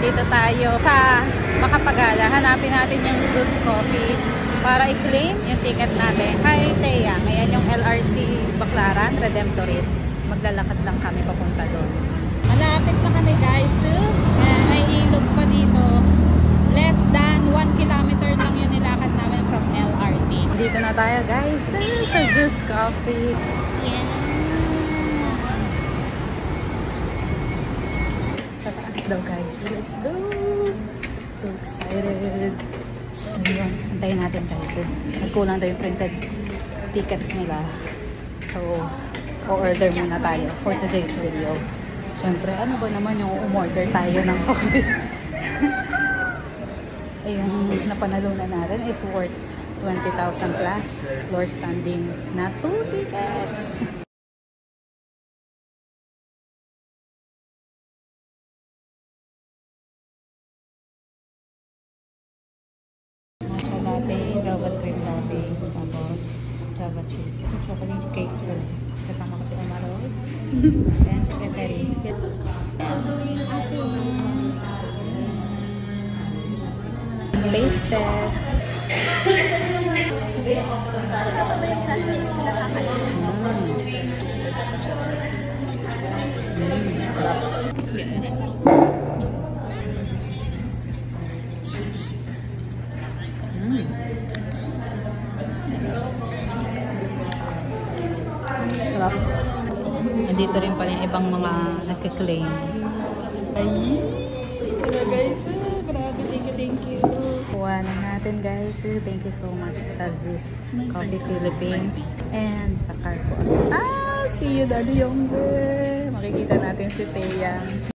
nandito tayo sa Makapagala. Hanapin natin yung Zeus Coffee para i-claim yung ticket natin. Hi, Thea. Ngayon yung LRT Baclaran, Redemptorist. Maglalakad lang kami papunta doon. Malapit na kami, guys. May ilog pa dito. Less than 1 kilometer lang yung nilakad namin from LRT. Dito na tayo, guys, sa Zeus Coffee. Yeah. Sa taas daw, guys. Let's go! So excited! Ayun, antayin natin, guys. Nagkulang daw yung printed tickets nila. So, o-order muna tayo for today's video. Siyempre, ano ba naman yung umorder tayo ng coffee? Yung napanalunan natin is worth 20,000 plus. Floor standing na 2 tickets. Matcha latte, velvet cream latte, tapos java chip, chocolate cake po. Kasama kasi Amaros. And si Keseri. Taste test. Nandito rin pala yung ibang mga nagka-claim. Guys, grabe, thank you. Kuha na natin, guys. Thank you so much sa Zeus Coffee Philippines and sa Carpos. See you, Daddy Younger. Makikita natin si Thea.